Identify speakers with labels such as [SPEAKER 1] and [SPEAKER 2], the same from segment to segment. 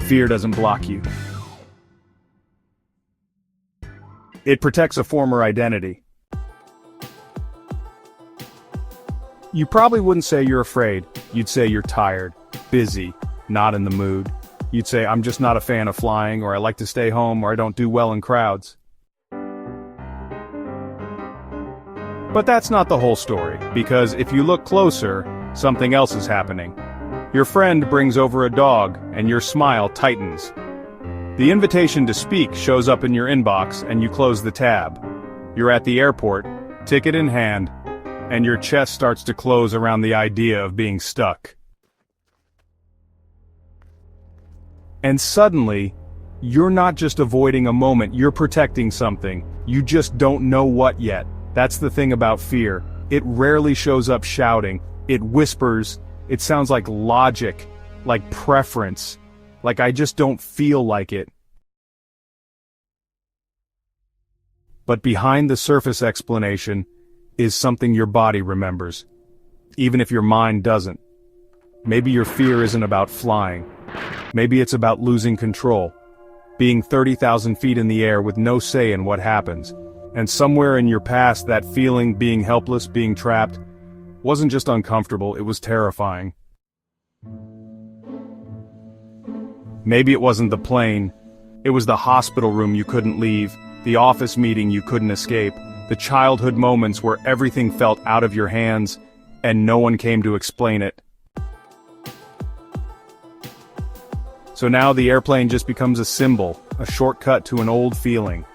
[SPEAKER 1] Fear doesn't block you. It protects a former identity. You probably wouldn't say you're afraid. You'd say you're tired, busy, not in the mood. You'd say, I'm just not a fan of flying, or I like to stay home, or I don't do well in crowds. But that's not the whole story, because if you look closer, something else is happening. Your friend brings over a dog, and your smile tightens. The invitation to speak shows up in your inbox, and you close the tab. You're at the airport, ticket in hand, and your chest starts to close around the idea of being stuck. And suddenly, you're not just avoiding a moment, you're protecting something. You just don't know what yet. That's the thing about fear. It rarely shows up shouting. It whispers. It sounds like logic, like preference, like I just don't feel like it. But behind the surface explanation is something your body remembers, even if your mind doesn't. Maybe your fear isn't about flying. Maybe it's about losing control, being 30,000 feet in the air with no say in what happens. And somewhere in your past, that feeling, being helpless, being trapped, wasn't just uncomfortable, it was terrifying. Maybe it wasn't the plane. It was the hospital room you couldn't leave, the office meeting you couldn't escape, the childhood moments where everything felt out of your hands, and no one came to explain it. So now the airplane just becomes a symbol, a shortcut to an old feeling.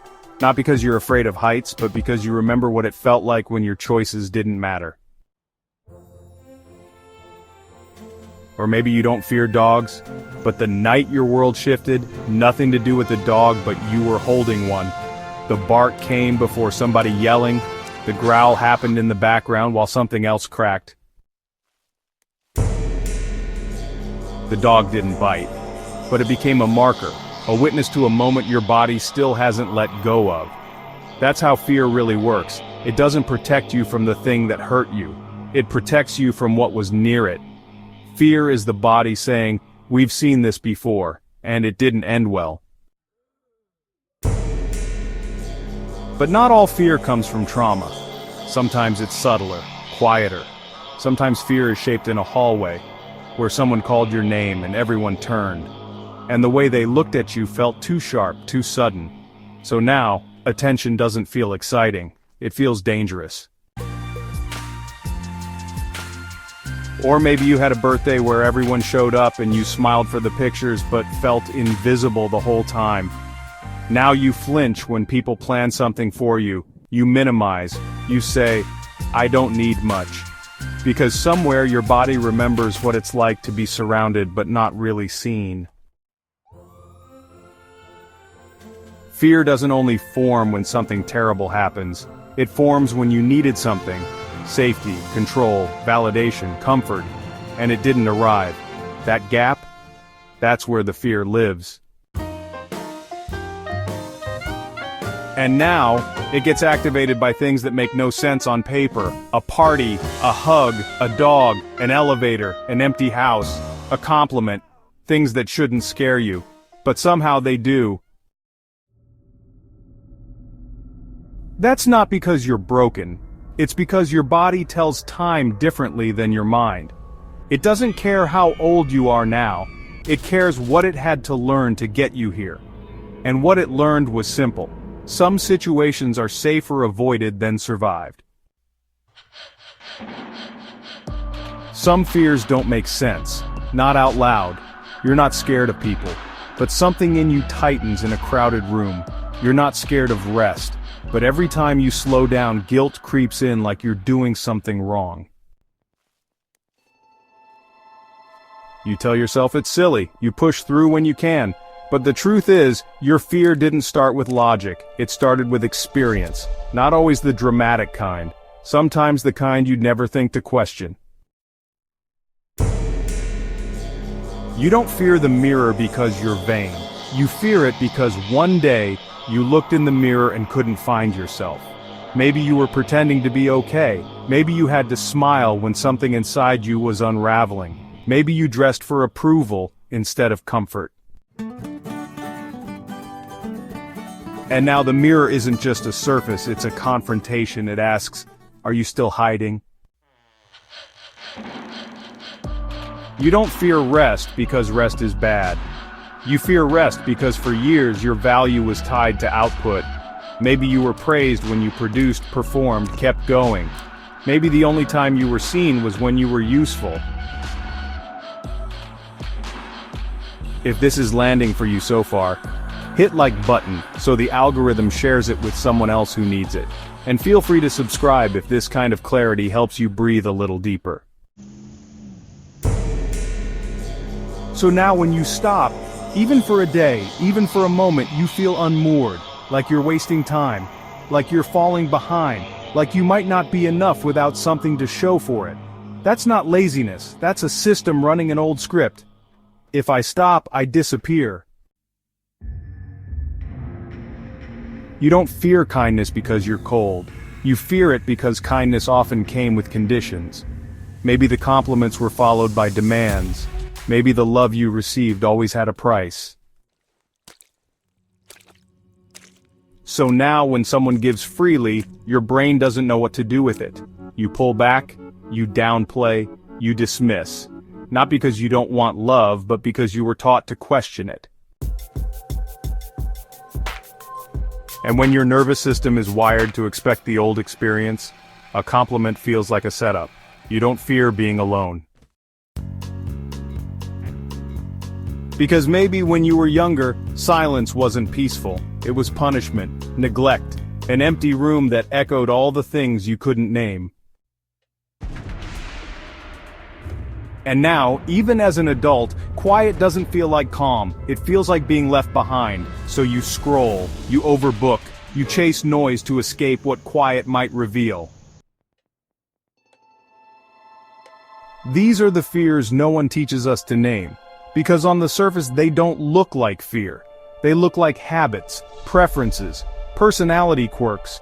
[SPEAKER 1] Not because you're afraid of heights, but because you remember what it felt like when your choices didn't matter. Or maybe you don't fear dogs, but the night your world shifted, nothing to do with the dog, but you were holding one. The bark came before somebody yelling, the growl happened in the background while something else cracked. The dog didn't bite, but it became a marker, a witness to a moment your body still hasn't let go of. That's how fear really works. It doesn't protect you from the thing that hurt you. It protects you from what was near it. Fear is the body saying, we've seen this before, and it didn't end well. But not all fear comes from trauma. Sometimes it's subtler, quieter. Sometimes fear is shaped in a hallway, where someone called your name and everyone turned. And the way they looked at you felt too sharp, too sudden. So now, attention doesn't feel exciting, it feels dangerous. Or maybe you had a birthday where everyone showed up and you smiled for the pictures but felt invisible the whole time. Now you flinch when people plan something for you, you minimize, you say, I don't need much. Because somewhere your body remembers what it's like to be surrounded but not really seen. Fear doesn't only form when something terrible happens, it forms when you needed something. Safety, control, validation, comfort, and it didn't arrive. That gap, that's where the fear lives. And now, it gets activated by things that make no sense on paper. A party, a hug, a dog, an elevator, an empty house, a compliment, things that shouldn't scare you. But somehow they do. That's not because you're broken. It's because your body tells time differently than your mind. It doesn't care how old you are now. It cares what it had to learn to get you here. And what it learned was simple. Some situations are safer avoided than survived. Some fears don't make sense. Not out loud. You're not scared of people. But something in you tightens in a crowded room. You're not scared of rest. But every time you slow down, guilt creeps in like you're doing something wrong. You tell yourself it's silly, you push through when you can. But the truth is, your fear didn't start with logic, it started with experience. Not always the dramatic kind. Sometimes the kind you'd never think to question. You don't fear the mirror because you're vain. You fear it because one day, you looked in the mirror and couldn't find yourself. Maybe you were pretending to be okay. Maybe you had to smile when something inside you was unraveling. Maybe you dressed for approval instead of comfort. And now the mirror isn't just a surface, it's a confrontation. It asks, are you still hiding? You don't fear rest because rest is bad. You fear rest because for years your value was tied to output. Maybe you were praised when you produced, performed, kept going. Maybe the only time you were seen was when you were useful. If this is landing for you so far, hit like button so the algorithm shares it with someone else who needs it. And feel free to subscribe if this kind of clarity helps you breathe a little deeper. So now when you stop, even for a day, even for a moment, you feel unmoored, like you're wasting time, like you're falling behind, like you might not be enough without something to show for it. That's not laziness, that's a system running an old script. If I stop, I disappear. You don't fear kindness because you're cold. You fear it because kindness often came with conditions. Maybe the compliments were followed by demands. Maybe the love you received always had a price. So now when someone gives freely, your brain doesn't know what to do with it. You pull back, you downplay, you dismiss. Not because you don't want love, but because you were taught to question it. And when your nervous system is wired to expect the old experience, a compliment feels like a setup. You don't fear being alone. Because maybe when you were younger, silence wasn't peaceful. It was punishment, neglect, an empty room that echoed all the things you couldn't name. And now, even as an adult, quiet doesn't feel like calm. It feels like being left behind. So you scroll, you overbook, you chase noise to escape what quiet might reveal. These are the fears no one teaches us to name. Because on the surface they don't look like fear. They look like habits, preferences, personality quirks.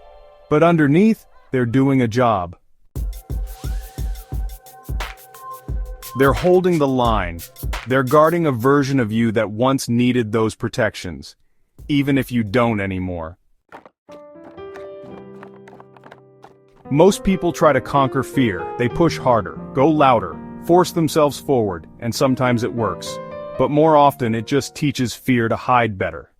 [SPEAKER 1] But underneath, they're doing a job. They're holding the line. They're guarding a version of you that once needed those protections, even if you don't anymore. Most people try to conquer fear. They push harder, go louder, force themselves forward, and sometimes it works. But more often it just teaches fear to hide better.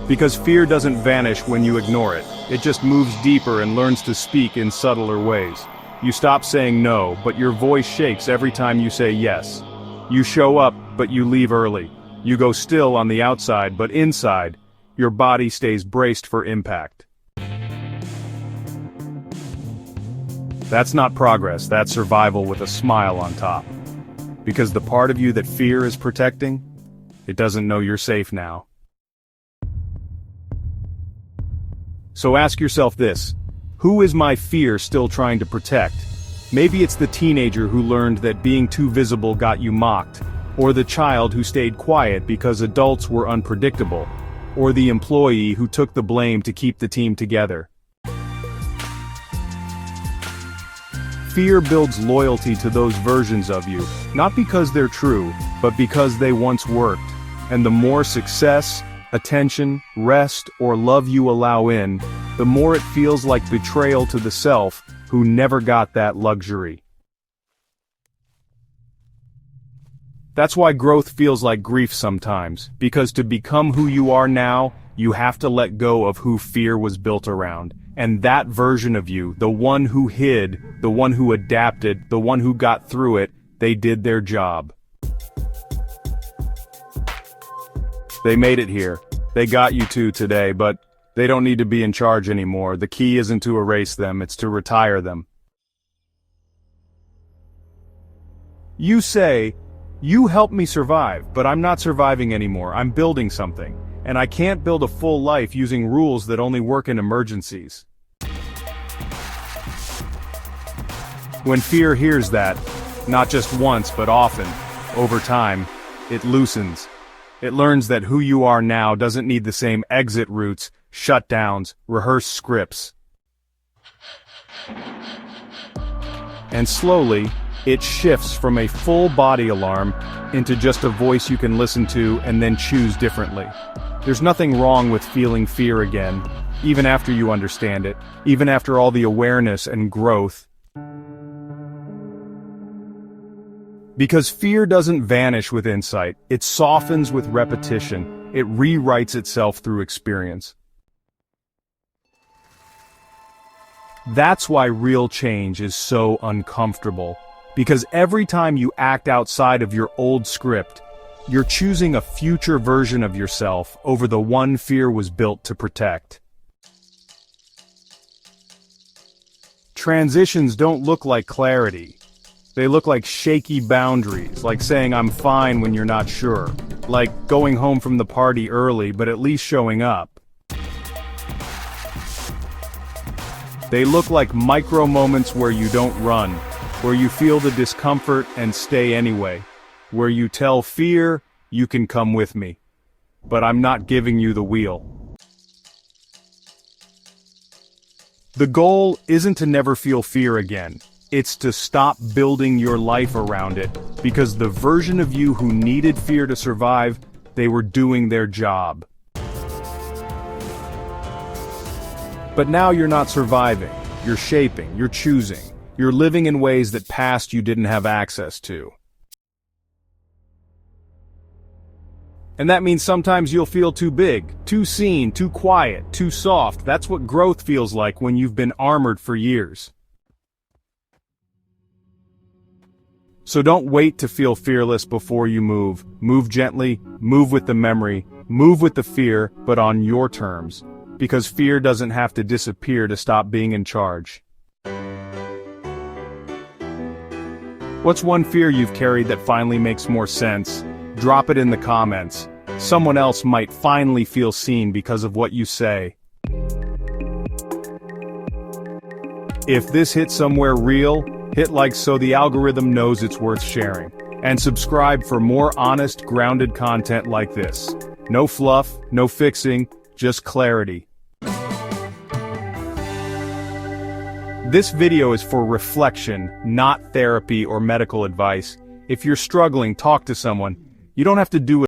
[SPEAKER 1] Because fear doesn't vanish when you ignore it. It just moves deeper and learns to speak in subtler ways. You stop saying no, but your voice shakes every time you say yes. You show up, but you leave early. You go still on the outside, but inside, your body stays braced for impact. That's not progress, that's survival with a smile on top. Because the part of you that fear is protecting, it doesn't know you're safe now. So ask yourself this, who is my fear still trying to protect? Maybe it's the teenager who learned that being too visible got you mocked, or the child who stayed quiet because adults were unpredictable, or the employee who took the blame to keep the team together. Fear builds loyalty to those versions of you, not because they're true, but because they once worked. And the more success, attention, rest, or love you allow in, the more it feels like betrayal to the self who never got that luxury. That's why growth feels like grief sometimes, because to become who you are now, you have to let go of who fear was built around. And that version of you, the one who hid, the one who adapted, the one who got through it, they did their job. They made it here. They got you two today, but they don't need to be in charge anymore. The key isn't to erase them, it's to retire them. You say, you helped me survive, but I'm not surviving anymore. I'm building something. And I can't build a full life using rules that only work in emergencies. When fear hears that, not just once but often, over time, it loosens. It learns that who you are now doesn't need the same exit routes, shutdowns, rehearsed scripts. And slowly, It shifts from a full body alarm into just a voice you can listen to and then choose differently. There's nothing wrong with feeling fear again, even after you understand it, even after all the awareness and growth. Because fear doesn't vanish with insight, it softens with repetition, it rewrites itself through experience. That's why real change is so uncomfortable, because every time you act outside of your old script, you're choosing a future version of yourself over the one fear was built to protect. Transitions don't look like clarity. They look like shaky boundaries, like saying I'm fine when you're not sure, like going home from the party early but at least showing up. They look like micro moments where you don't run, where you feel the discomfort and stay anyway, where you tell fear, you can come with me, but I'm not giving you the wheel. The goal isn't to never feel fear again. It's to stop building your life around it, because the version of you who needed fear to survive, they were doing their job. But now you're not surviving, you're shaping, you're choosing, you're living in ways that past you didn't have access to. And that means sometimes you'll feel too big, too seen, too quiet, too soft. That's what growth feels like when you've been armored for years. So don't wait to feel fearless before you move. Move gently, move with the memory, move with the fear, but on your terms. Because fear doesn't have to disappear to stop being in charge. What's one fear you've carried that finally makes more sense? Drop it in the comments. Someone else might finally feel seen because of what you say. If this hit somewhere real, hit like so the algorithm knows it's worth sharing. And subscribe for more honest, grounded content like this. No fluff, no fixing, just clarity. This video is for reflection, not therapy or medical advice. If you're struggling, talk to someone. You don't have to do it